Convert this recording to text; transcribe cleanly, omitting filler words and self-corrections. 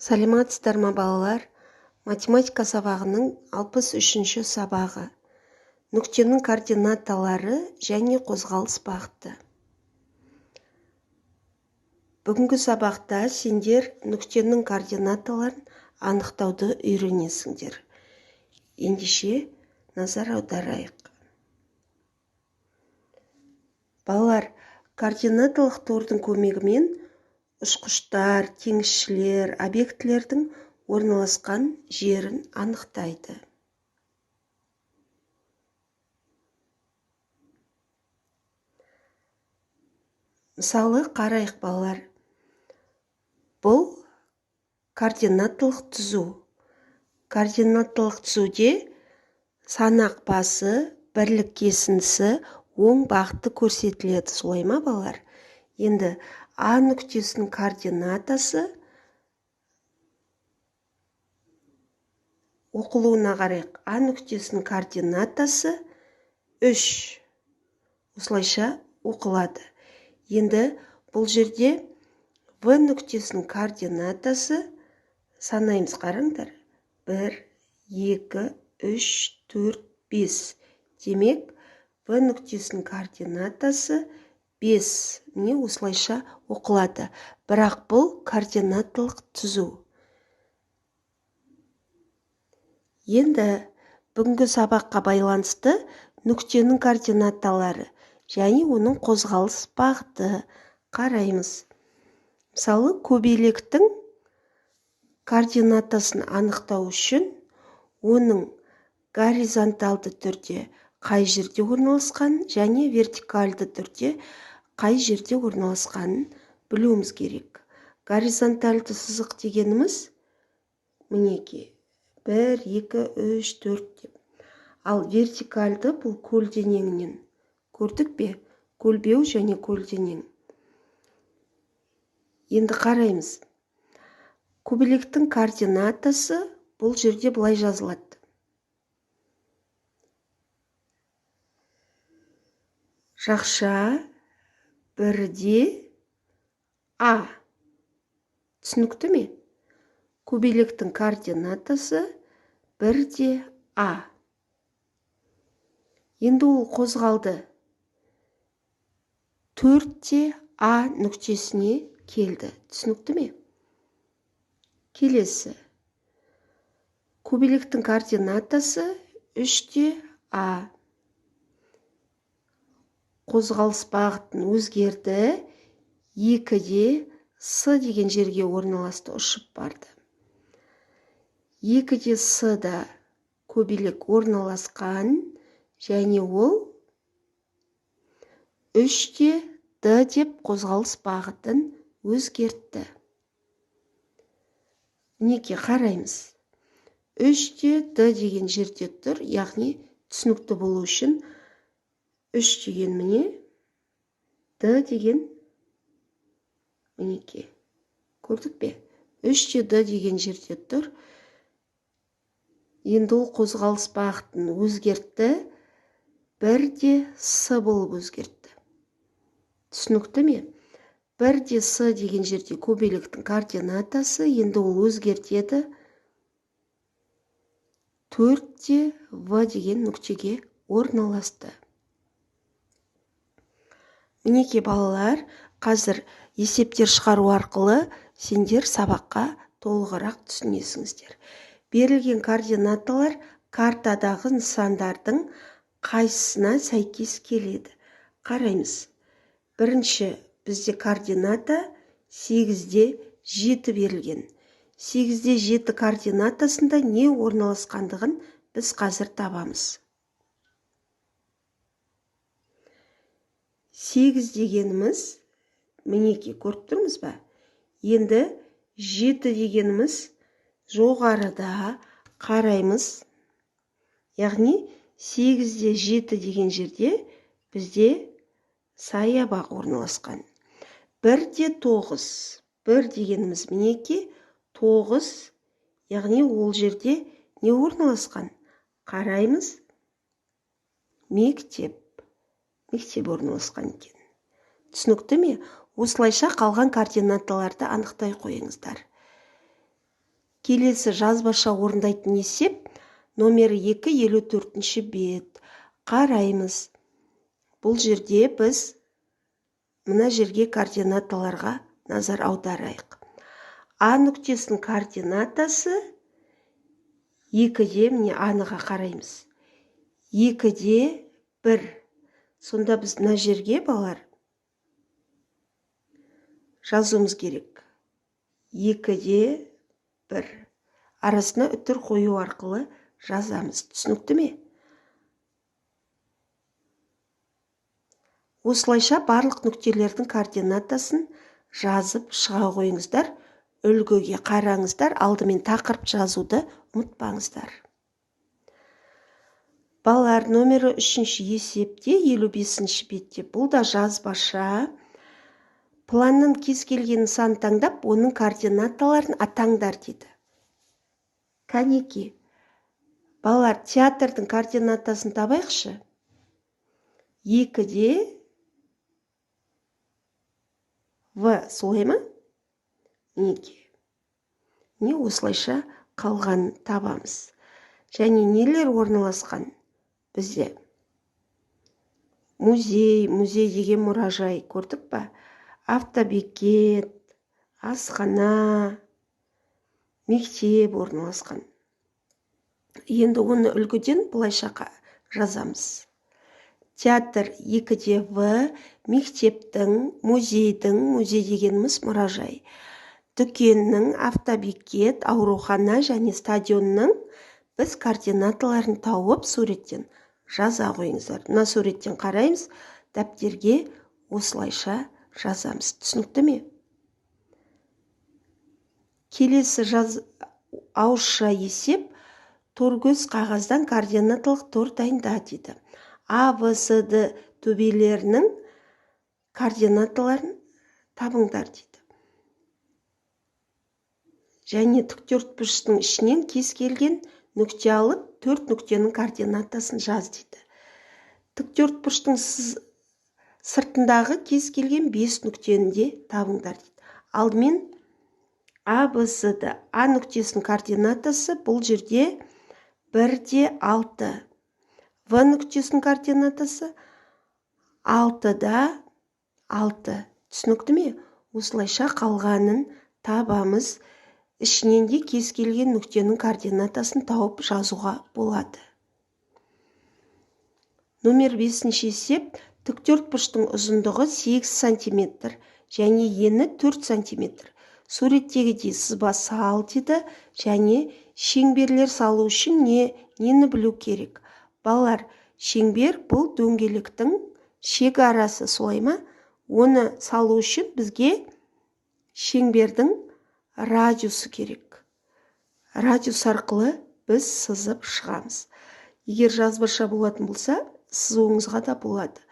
Саламатсыздар ма балалар? Математика сабағының 63-ші сабағы. Нүктенің координаталары және қозғалыс бағыты. Бүгінгі сабақта сендер нүктенің координаталарын анықтауды үйренесіңдер. Ендеше назар аударайық. Балалар, координаталық тордың көмегімен ұшқыштар, теңізшілер, объектілердің орналасқан жерін анықтайды. Мысалы, қарайық балалар. Бұл координаталық түзу. Координаталық түзуде санақ басы, бірлік кесіндісі, оң бағыты көрсетіледі. Солай ма балалар? Енді А нүктесінің координатасы оқылуына қарайық. А нүктесінің координатасы 3. Осылайша оқылады. Енді бұл жерде В нүктесінің координатасы санаймыз, қараңдар. 1, 2, 3, 4, 5. Демек, В нүктесінің координатасы 5. Міне осылайша оқылады. Бірақ бұл координаталық түзу. Енді бүгінгі сабаққа байланысты нүктенің координаталары және оның қозғалыс бағыты қараймыз. Мысалы, көбелектің координатасын анықтау үшін оның горизонталды түрде қай жерде орналасқан және вертикалды түрде қай жерде орналасқанын білуіміз керек. Горизонталды сызық дегеніміз мінеки 1, 2, 3, 4 деп. Ал вертикалды бұл көлденеңінен. Көрдік бе? Көлбеу және көлденең. Енді қараймыз. Көбелектің координатасы бұл жерде былай жазылады. Жақша 1-де А. Түсінікті ме? Көбелектің координатасы 1-де А. Енді ол қозғалды. 4-де А нүктесіне келді. Түсінікті ме? Келесі. Көбелектің координатасы 3-де А. Қозғалыс бағытын өзгерді. 2-де С деген жерге орналасты, ұшып барды. 2-де С-да көбелек орналасқан және ол 3-де Д деп қозғалыс бағытын өзгертті. Неке қараймыз. 3-де Д деген жерде тұр, яғни түсінікті болу үшін 3 деген міне, Д деген мінеке. Көрдік бе? 3-де Д деген жерде тұр. Енді ол қозғалыс бағытын өзгертті. 1-де С болып өзгертті. Түсінікті ме? 1-де С деген жерде көбелектің координатасы, енді ол өзгертеді. 4-де В деген нүктеге орналасты. Мінеке балалар, қазір есептер шығару арқылы сендер сабаққа толығырақ түсінесіңіздер. Берілген координаталар картадағы нысандардың қайсысына сәйкес келеді. Қараймыз. Бірінші бізде координата 8-де 7 берілген. 8-де 7 координатасында не орналасқандығын біз қазір табамыз. 8 дегеніміз, мінеке көріп тұрмыз ба? Енді 7 дегеніміз жоғарыда қараймыз. Яғни 8-де 7 деген жерде бізде саябақ орналасқан. 1-де 9. 1 дегеніміз мінеке 9. Яғни ол жерде не орналасқан? Қараймыз. Мектеп орналасқан екен. Түсінікті ме? Осылайша қалған координаталарды анықтай қойыңыздар. Келесі жазбаша орындайтын есеп номері 254 бет. Қараймыз. Бұл жерде біз мына жерге координаталарға назар аударайық. А нүктесінің координатасы 2-де, міне аныға қараймыз. 2-де 1. Сонда біз мына жерге балар жазуымыз керек. 2-де 1. Арасына үтір қою арқылы жазамыз. Түсінікті ме? Осылайша барлық нүктелердің координатасын жазып шыға қойыңыздар. Үлгіге қараңыздар. Алдымен тақырып жазуды ұмытпаңыздар. Балалар, номері 3-ші есепте 55-ші бетте. Бұл да жазбаша. Планның кез келген нысанын таңдап, оның координаталарын атаңдар дейді. Кәнеки. Балалар, театрдың координатасын табайықшы. 2-де В, солай ма? Неге? Не осылайша қалған табамыз. Және нелер орналасқан бізде? Музей деген мұражай көрдік па? Автобекет, асхана, мектеп орналасқан. Енді оны үлгіден бұлайша жазамыз. Театр 2-де В, мектептің, музей дегеніміз мұражай. Дүкеннің, автобекет, аурухана және стадионның біз координаталарын тауып суреттен жаза қойыңыздар. Мына суреттен қараймыз, дәптерге осылайша жазамыз. Түсінікті ме? Келесі ауызша есеп торкөз қағаздан координаталық тор дайында дейді. А, В, С, Д төбелерінің координаталарын табыңдар дейді. Және тіктөртбұрыштың ішінен кез келген нүкте алып, 4 нүктенің координатасын жаз дейді. Тіктөртбұрыштың сыртындағы кез келген 5 нүктені де табыңдар дейді. Алдымен А, Б, С, Д. А нүктесінің координатасы бұл жерде 1-де 6. В нүктесінің координатасы 6-да 6. Түсінікті ме? Осылайша қалғанын табамыз. Ішінен де кез келген нүктенің координатасын тауып жазуға болады. Номер 5-ші есеп тіктөртбұрыштың ұзындығы 8 см және ені 4 см. Суреттегідей сызба сал дейді, және шеңберлер салу үшін нені білу керек? Балалар, шеңбер бұл дөңгелектің шегі арасы, солай ма? Оны салу үшін бізге шеңбердің радиусы керек. Радиус арқылы біз сызып шығамыз. Егер жазбаша болатын болса, сызуыңызға да болады.